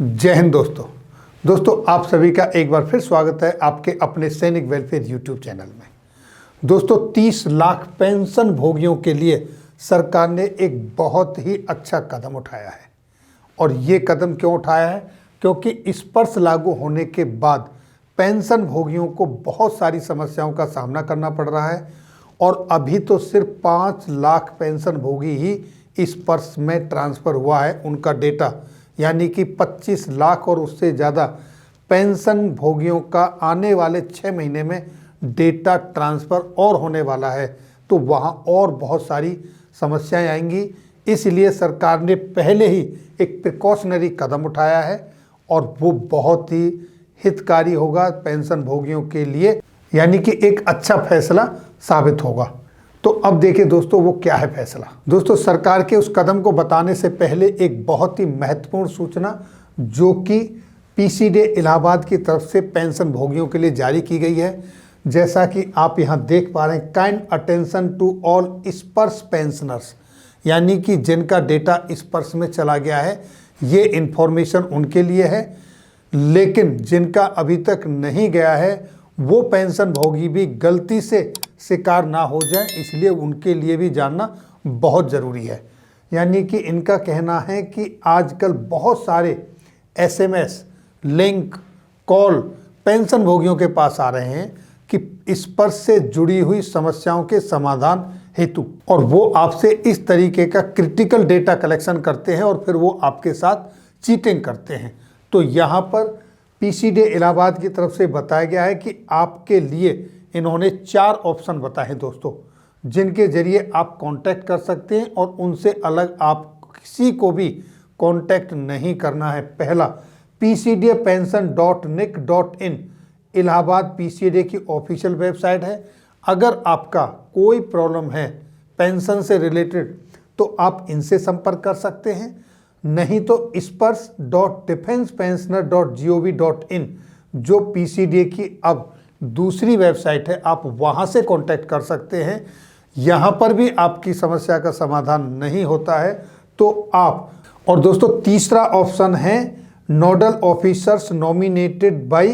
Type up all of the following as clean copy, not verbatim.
जय हिंद दोस्तों आप सभी का एक बार फिर स्वागत है आपके अपने सैनिक वेलफेयर यूट्यूब चैनल में। दोस्तों 30 लाख पेंशन भोगियों के लिए सरकार ने एक बहुत ही अच्छा कदम उठाया है। और ये कदम क्यों उठाया है? क्योंकि स्पर्श लागू होने के बाद पेंशन भोगियों को बहुत सारी समस्याओं का सामना करना पड़ रहा है। और अभी तो सिर्फ 5 लाख पेंशन भोगी ही स्पर्श में ट्रांसफ़र हुआ है उनका डेटा, यानी कि 25 लाख और उससे ज़्यादा पेंशन भोगियों का आने वाले 6 महीने में डेटा ट्रांसफ़र और होने वाला है। तो वहाँ और बहुत सारी समस्याएं आएंगी, इसलिए सरकार ने पहले ही एक प्रिकॉशनरी कदम उठाया है और वो बहुत ही हितकारी होगा पेंशन भोगियों के लिए, यानी कि एक अच्छा फैसला साबित होगा। तो अब देखिए दोस्तों वो क्या है फैसला। दोस्तों सरकार के उस कदम को बताने से पहले एक बहुत ही महत्वपूर्ण सूचना जो कि पीसीडीए इलाहाबाद की तरफ से पेंशन भोगियों के लिए जारी की गई है। जैसा कि आप यहाँ देख पा रहे हैं, kind attention to all Sparsh pensioners, यानी कि जिनका डेटा स्पर्श में चला गया है, ये इन्फॉर्मेशन उनके लिए है। लेकिन जिनका अभी तक नहीं गया है वो पेंशन भोगी भी गलती से शिकार ना हो जाए, इसलिए उनके लिए भी जानना बहुत ज़रूरी है। यानी कि इनका कहना है कि आजकल बहुत सारे एसएमएस, लिंक, कॉल पेंशन भोगियों के पास आ रहे हैं कि स्पर्श से जुड़ी हुई समस्याओं के समाधान हेतु, और वो आपसे इस तरीके का क्रिटिकल डेटा कलेक्शन करते हैं और फिर वो आपके साथ चीटिंग करते हैं। तो यहाँ पर पीसीडीए इलाहाबाद की तरफ से बताया गया है कि आपके लिए इन्होंने 4 ऑप्शन बताए हैं दोस्तों, जिनके जरिए आप कांटेक्ट कर सकते हैं और उनसे अलग आप किसी को भी कांटेक्ट नहीं करना है। पहला, pcdapension.nic.in इलाहाबाद पीसीडीए की ऑफिशियल वेबसाइट है। अगर आपका कोई प्रॉब्लम है पेंशन से रिलेटेड तो आप इनसे संपर्क कर सकते हैं, नहीं तो spurs.defensepensioner.gov.in जो पीसीडीए की अब दूसरी वेबसाइट है, आप वहां से कांटेक्ट कर सकते हैं। यहां पर भी आपकी समस्या का समाधान नहीं होता है तो आप, और दोस्तों तीसरा ऑप्शन है nodal officers nominated by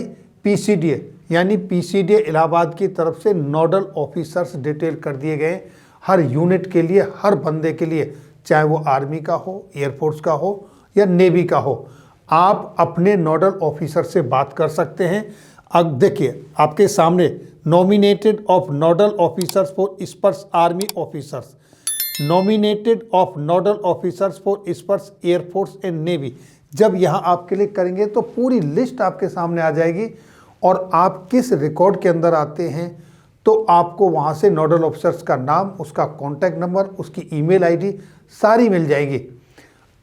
PCDA, यानी पीसीडीए इलाहाबाद की तरफ से नोडल ऑफिसर्स डिटेल कर दिए गए हर यूनिट के लिए, हर बंदे के लिए, चाहे वो आर्मी का हो, एयरफोर्स का हो या नेवी का हो। आप अपने नोडल ऑफिसर से बात कर सकते हैं। अब देखिए आपके सामने nominated of nodal officers for Sparsh army officers, nominated of nodal officers for Sparsh air force and navy. जब यहाँ आप क्लिक करेंगे तो पूरी लिस्ट आपके सामने आ जाएगी और आप किस रिकॉर्ड के अंदर आते हैं तो आपको वहाँ से नोडल ऑफिसर्स का नाम, उसका कॉन्टैक्ट नंबर, उसकी ईमेल आईडी सारी मिल जाएगी।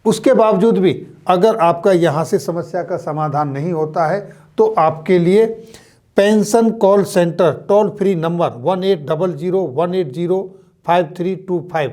उसके बावजूद भी अगर आपका यहाँ से समस्या का समाधान नहीं होता है तो आपके लिए pension call centre toll free number 1800-180-5325,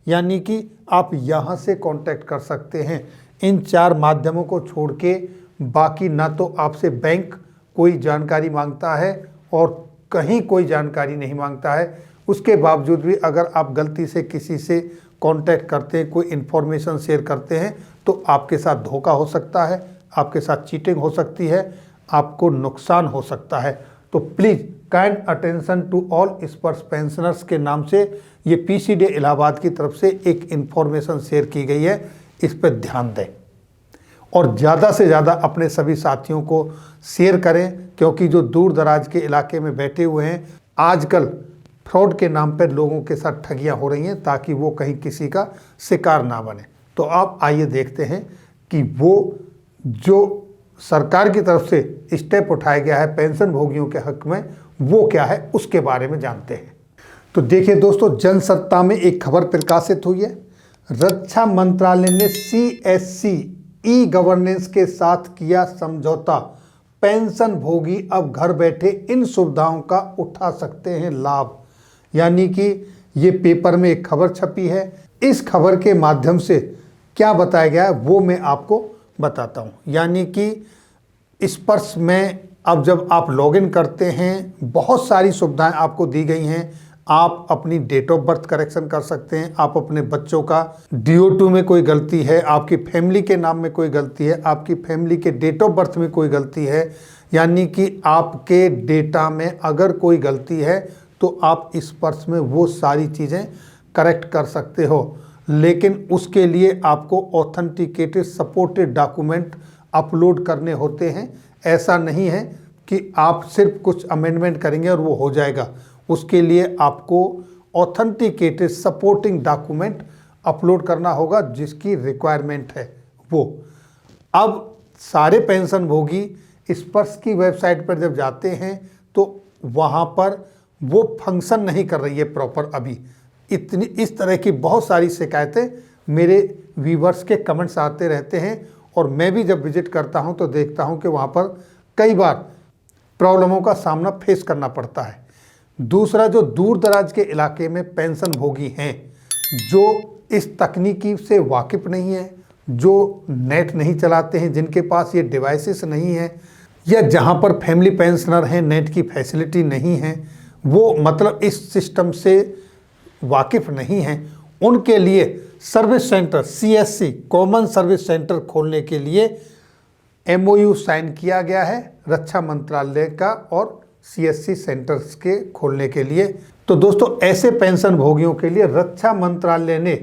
यानी कि आप यहाँ से कांटेक्ट कर सकते हैं। इन 4 माध्यमों को छोड़ के बाकी ना तो आपसे बैंक कोई जानकारी मांगता है और कहीं कोई जानकारी नहीं मांगता है। उसके बावजूद भी अगर आप गलती से किसी से कांटेक्ट करते हैं, कोई इन्फॉर्मेशन शेयर करते हैं तो आपके साथ धोखा हो सकता है, आपके साथ चीटिंग हो सकती है, आपको नुकसान हो सकता है। तो please kind attention to all Sparsh pensioners के नाम से ये पीसीडीए इलाहाबाद की तरफ से एक इन्फॉर्मेशन शेयर की गई है, इस पर ध्यान दें और ज़्यादा से ज़्यादा अपने सभी साथियों को शेयर करें, क्योंकि जो दूर दराज के इलाके में बैठे हुए हैं आजकल फ्रॉड के नाम पर लोगों के साथ ठगियां हो रही हैं, ताकि वो कहीं किसी का शिकार ना बने। तो आप आइए देखते हैं कि वो जो सरकार की तरफ से स्टेप उठाया गया है पेंशन भोगियों के हक में वो क्या है उसके बारे में जानते हैं। तो देखिए दोस्तों, जनसत्ता में एक खबर प्रकाशित हुई है। रक्षा मंत्रालय ने सीएससी ई गवर्नेंस के साथ किया समझौता, पेंशन भोगी अब घर बैठे इन सुविधाओं का उठा सकते हैं लाभ। यानी कि ये पेपर में एक खबर छपी है। इस खबर के माध्यम से क्या बताया गया है वो मैं आपको बताता हूँ। यानी कि स्पर्श में अब जब आप लॉगिन करते हैं बहुत सारी सुविधाएं आपको दी गई हैं। आप अपनी डेट ऑफ बर्थ करेक्शन कर सकते हैं, आप अपने बच्चों का DO2 में कोई गलती है, आपकी फैमिली के नाम में कोई गलती है, आपकी फैमिली के डेट ऑफ बर्थ में कोई गलती है, यानी कि आपके डेटा में अगर कोई गलती है तो आप इस पर्स में वो सारी चीज़ें करेक्ट कर सकते हो। लेकिन उसके लिए आपको ऑथेंटिकेटेड सपोर्टेड डॉक्यूमेंट अपलोड करने होते हैं। ऐसा नहीं है कि आप सिर्फ कुछ अमेंडमेंट करेंगे और वो हो जाएगा। उसके लिए आपको ऑथेंटिकेटेड सपोर्टिंग डॉक्यूमेंट अपलोड करना होगा, जिसकी रिक्वायरमेंट है वो। अब सारे पेंशन भोगी इस पर्स की वेबसाइट पर जब जाते हैं तो वहाँ पर वो फंक्शन नहीं कर रही है प्रॉपर। अभी इस तरह की बहुत सारी शिकायतें मेरे व्यूवर्स के कमेंट्स आते रहते हैं और मैं भी जब विजिट करता हूं तो देखता हूं कि वहां पर कई बार प्रॉब्लमों का सामना फेस करना पड़ता है। दूसरा, जो दूर दराज के इलाके में पेंशन भोगी हैं, जो इस तकनीकी से वाकिफ़ नहीं है, जो नेट नहीं चलाते हैं, जिनके पास ये डिवाइसेस नहीं है, या जहां पर फैमिली पेंशनर हैं, नेट की फैसिलिटी नहीं है, वो मतलब इस सिस्टम से वाकिफ़ नहीं हैं, उनके लिए service centre CSC common service centre खोलने के लिए MOU साइन किया गया है रक्षा मंत्रालय का और CSC सेंटर्स के खोलने के लिए। तो दोस्तों, ऐसे पेंशन भोगियों के लिए रक्षा मंत्रालय ने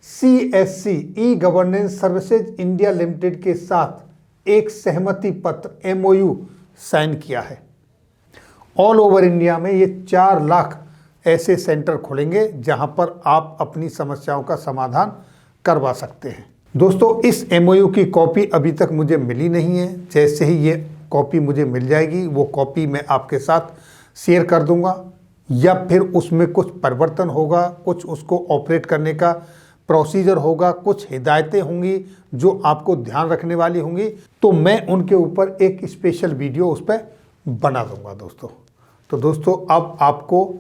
CSC e governance services India limited के साथ एक सहमति पत्र MOU साइन किया है। ऑल ओवर इंडिया में ये 4 लाख ऐसे सेंटर खुलेंगे जहां पर आप अपनी समस्याओं का समाधान करवा सकते हैं। दोस्तों, इस MOU की कॉपी अभी तक मुझे मिली नहीं है। जैसे ही ये कॉपी मुझे मिल जाएगी, वो कॉपी मैं आपके साथ शेयर कर दूंगा, या फिर उसमें कुछ परिवर्तन होगा, कुछ उसको ऑपरेट करने का प्रोसीजर होगा, कुछ हिदायतें होंगी जो आपको ध्यान रखने वाली होंगी, तो मैं उनके ऊपर एक स्पेशल वीडियो उस पर बना दूंगा दोस्तों। तो दोस्तों, अब आपको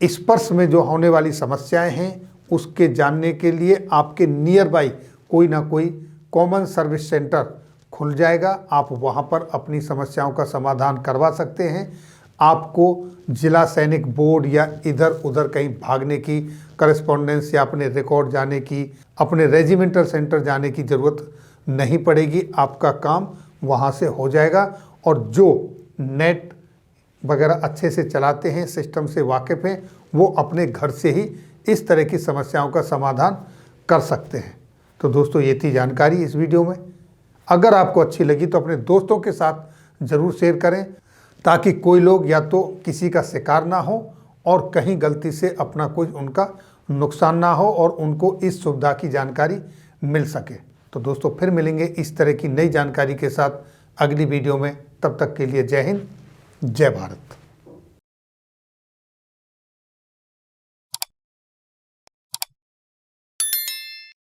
इस पर्स में जो होने वाली समस्याएं हैं उसके जानने के लिए आपके नियर बाई कोई ना कोई कॉमन सर्विस सेंटर खुल जाएगा। आप वहां पर अपनी समस्याओं का समाधान करवा सकते हैं। आपको जिला सैनिक बोर्ड या इधर उधर कहीं भागने की, करस्पॉन्डेंस या अपने रिकॉर्ड जाने की, अपने रेजिमेंटल सेंटर जाने की ज़रूरत नहीं पड़ेगी। आपका काम वहां से हो जाएगा। और जो नेट वगैरह अच्छे से चलाते हैं, सिस्टम से वाकिफ़ हैं, वो अपने घर से ही इस तरह की समस्याओं का समाधान कर सकते हैं। तो दोस्तों, ये थी जानकारी इस वीडियो में। अगर आपको अच्छी लगी तो अपने दोस्तों के साथ ज़रूर शेयर करें, ताकि कोई लोग या तो किसी का शिकार ना हो और कहीं गलती से अपना कुछ उनका नुकसान ना हो और उनको इस सुविधा की जानकारी मिल सके। तो दोस्तों, फिर मिलेंगे इस तरह की नई जानकारी के साथ अगली वीडियो में। तब तक के लिए जय हिंद, जय भारत।